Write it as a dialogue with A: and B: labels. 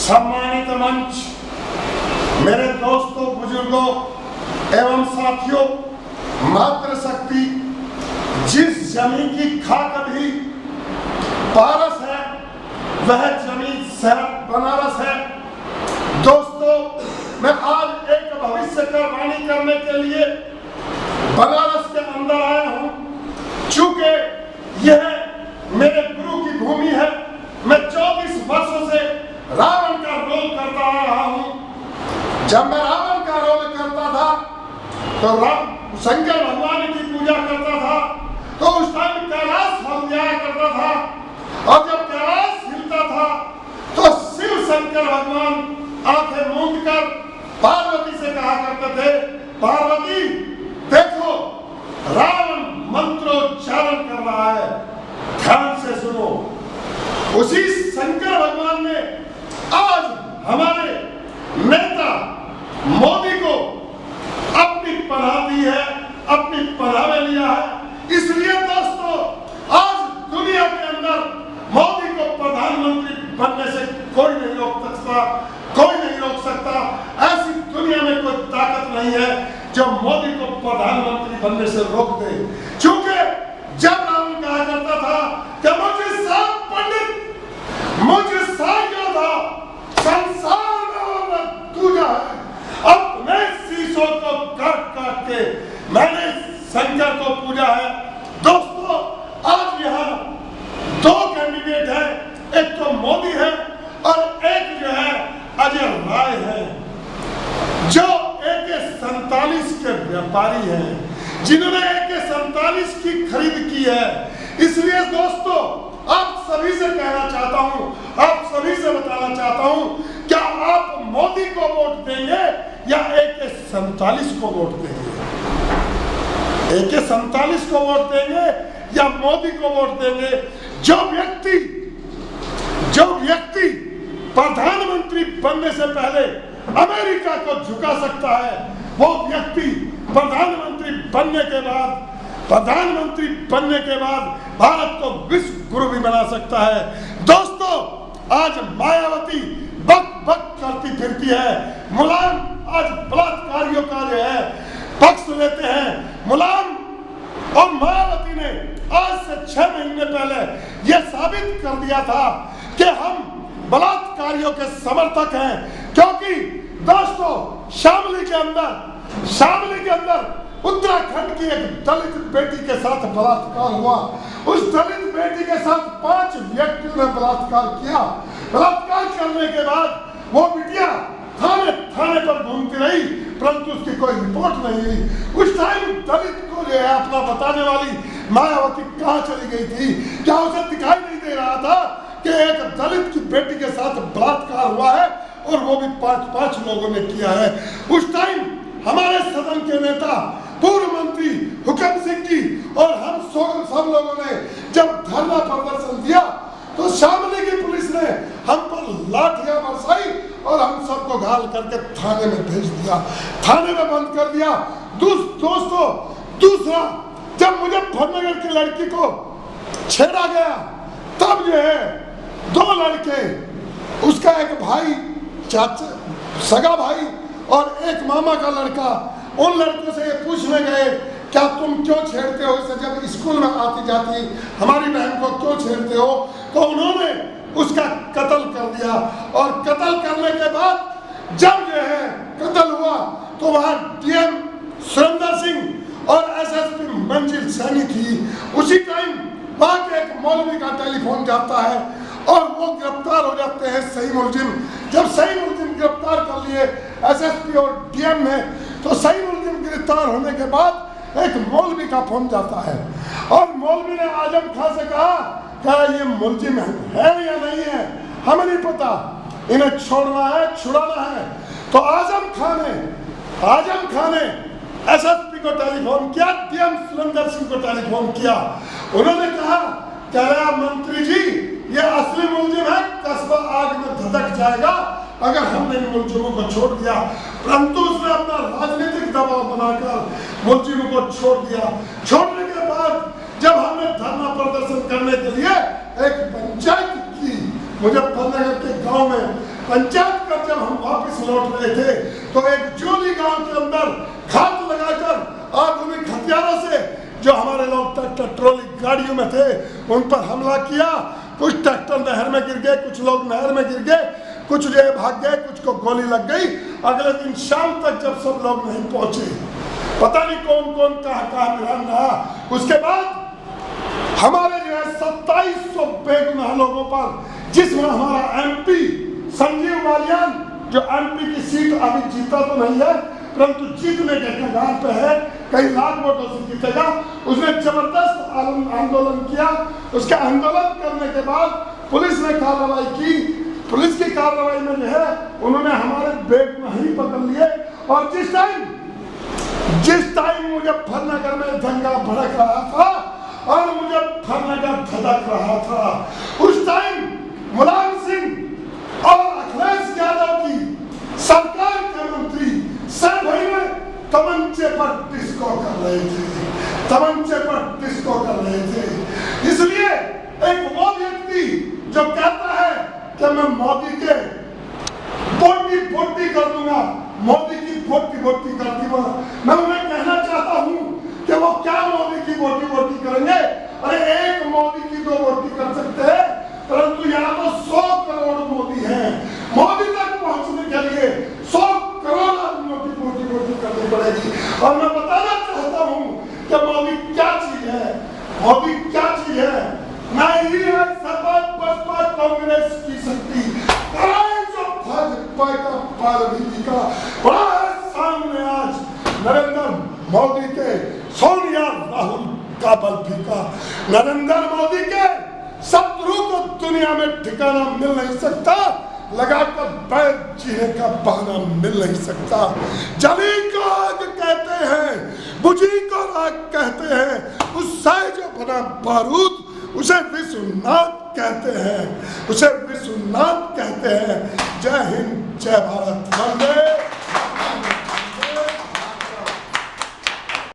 A: सम्मानित मंच, मेरे दोस्तों, बुजुर्गों एवं साथियों, मातृशक्ति जिस जमीन की खाक भी पारस है, वह जमीन शहर बनारस है। दोस्तों, मैं आज एक भविष्यवाणी करने के लिए बनारस के अंदर आया हूं। चूंकि यह मेरे गुरु की भूमि है, मैं 24 वर्षों से रावण का रोल करता आ रहा हूं। जब मैं रावण का रोल करता था तो शंकर भगवान की पूजा करता था, तो उस टाइम कैलाश हिल जाया करता था, और जब कैलाश हिलता था तो शिव शंकर भगवान आंखें मूंद कर पार्वती से कहा करते थे, पार्वती देखो, रावण मंत्रोच्चारण कर रहा है, ध्यान से सुनो। उसी शंकर भगवान ने आज हमारे नेता मोदी को अपनी पनाह दी है, अपनी पनाह में लिया है। इसलिए दोस्तों, आज दुनिया के अंदर मोदी को प्रधानमंत्री बनने से कोई नहीं रोक सकता, कोई नहीं रोक सकता। ऐसी दुनिया में कोई ताकत नहीं है जो मोदी को प्रधानमंत्री बनने से रोक दे। क्योंकि जब रावण कहा करता था कि मुझे सात पंडित, मुझे सात योद्धा, संसार में दूजा है, अपने शीशों को काट काट के मैंने शंकर को पूजा है। दोस्तों, आज यहाँ दो कैंडिडेट हैं, एक तो मोदी है और एक जो है अजय राय है, जो AK-47 के व्यापारी हैं, जिन्होंने AK-47 की खरीद की है। इसलिए दोस्तों, आप सभी से कहना चाहता हूं, आप सभी से बताना चाहता हूं, क्या आप मोदी को वोट देंगे या AK-47 को वोट देंगे? AK-47 को वोट देंगे या मोदी को वोट देंगे? जो व्यक्ति प्रधानमंत्री बनने से पहले अमेरिका को झुका सकता है, वो व्यक्ति प्रधानमंत्री बनने के बाद भारत को विश्व गुरु भी बना सकता है। दोस्तों, आज मायावती बक बक करती फिरती है, मुलायम आज बलात्कारियों का जो है पक्ष लेते हैं। मुलायम और मायावती ने आज से 6 महीने पहले यह साबित कर दिया था कि हम बलात्कारियों के समर्थक हैं। क्योंकि दोस्तों, शामली के अंदर उत्तराखंड की एक दलित बेटी के साथ बलात्कार हुआ। उस दलित बेटी के साथ 5 व्यक्तियों ने बलात्कार किया। बलात्कार करने के बाद वो बिटिया थाने पर घूमती रही, परंतु उसकी कोई रिपोर्ट नहीं हुई। उस टाइम दलित को जो है अपना बताने वाली मायावती कहाँ चली गई थी? क्या उसे दिखाई नहीं दे रहा था कि एक दलित की बेटी के साथ बलात्कार हुआ है और वो भी 5 लोगों ने किया है? उस टाइम हमारे सदन के नेता पूर्व मंत्री हुक्म सिंह जी और हम सब लोगों ने जब धरना प्रदर्शन दिया तो शामली की पुलिस ने हम पर लाठियां बरसाई और हम सबको घायल करके थाने में भेज दिया, थाने में बंद कर दिया। दोस्तों, दूसरा, जब मुजफ्फरनगर की लड़की को छेड़ा गया, तब जो है 2 लड़के, उसका एक भाई, चाचा सगा भाई और एक मामा का लड़का, उन लड़कों से ये पूछने गए, क्या तुम क्यों छेड़ते हो इसे? जब स्कूल में आती जाती हमारी बहन को क्यों छेड़ते हो? तो उन्होंने उसका कत्ल कर दिया। और कत्ल करने के बाद जब जो है कत्ल हुआ तो वहाँ DM सुरेंद्र सिंह और SSP मंजिल सैनी थी। उसी टाइम वहाँ के एक मौलवी का टेलीफोन जाता है और वो गिरफ्तार हो जाते हैं सही मुलजिम। जब सही मुलजिम गिरफ्तार कर लिए SSP और DM ने, तो सही मुलजिम गिरफ्तार होने के बाद एक मौलवी का फोन जाता है और मौलवी ने आजम खान से कहा, क्या ये मुलजिम है या नहीं है, हमें नहीं पता, इन्हें छोड़ना है, छुड़ाना है। तो आजम खान ने SSP को टेलीफोन किया, DM सुरेंद्र सिंह को टेलीफोन किया। उन्होंने कहा, कह रहा मंत्री जी, ये असली मुलजिम है, कस्बा आग में धधक जाएगा अगर हमने इन मुलजिमों को छोड़ दिया। परंतु उसने अपना राजनीतिक दबाव बनाकर मुलजिमों को छोड़ दिया। छोड़ने के बाद जब हमने धरना प्रदर्शन करने के लिए एक पंचायत की मुजफ्फरनगर के गांव में पंचायत कर जब हम वापस लौट रहे थे तो एक जोली गांव के अंदर घात लगाकर आधुनिक हथियारों से जो हमारे लोग ट्रैक्टर ट्रॉली गाड़ियों में थे उन पर हमला किया। कुछ ट्रैक्टर नहर में गिर गए, कुछ लोग नहर में गिर गए, कुछ जो भाग गए, कुछ को गोली लग गई। अगले दिन शाम तक जब सब लोग नहीं पहुंचे, पता नहीं कौन कौन कहाँ निधन रहा। उसके बाद हमारे जो है 2700 बेगुनाह लोगों पर, जिसमें हमारा एमपी संजीव बालियान जो एमपी की सीट अभी जीता तो नहीं है परंतु जीतने के कगार पे है, कई लाख वोटों से जीतेगा, उसने जबरदस्त आंदोलन किया। उसके आंदोलन करने के बाद पुलिस ने कार्रवाई की। पुलिस की कार्रवाई में जो है उन्होंने हमारे बेगुनाही पकड़ लिए। और जिस टाइम मुजफ्फरनगर में दंगा भड़क रहा था और मुजफ्फरनगर धधक रहा था, उस टाइम मुलायम सिंह और अखिलेश यादव की सरकार के मंत्री सब भाई में तमंचे पर डिस्को कर रहे थे, तमंचे पर डिस्को कर रहे थे। इसलिए एक वो व्यक्ति जो कहता है कि मैं मोदी के बोटी कर दूंगा, मोदी की बोटी कर दूंगा, मैं उन्हें कहना चाहता हूं कि वो क्या मोदी की बोटी करेंगे। अरे एक मोदी की 2 बोटी कर सकते हैं, परंतु यहाँ तो 100 करोड़ मोदी हैं। मोदी तक पहुंचने के लिए 100 करोड़ आदमियों की बोटी करनी पड़ेगी। और मैं बताना चाहता हूं कि मोदी क्या चीज है, मोदी क्या चीज है। नहीं है सपा बसपा कांग्रेस की शक्ति, जो भाजपा का पार्टी का बड़ा सामने आज नरेंद्र मोदी के, सोनिया राहुल का बल फीका। नरेंद्र मोदी के शत्रु को दुनिया में ठिकाना मिल नहीं सकता, लगाकर पैर जीने का बहाना मिल नहीं सकता। जली को आग कहते हैं, बुझी को राग कहते हैं, उससे जो बना बारूद उसे विश्वनाथ कहते हैं, उसे विश्वनाथ कहते हैं। जय हिंद, जय भारत, वंदे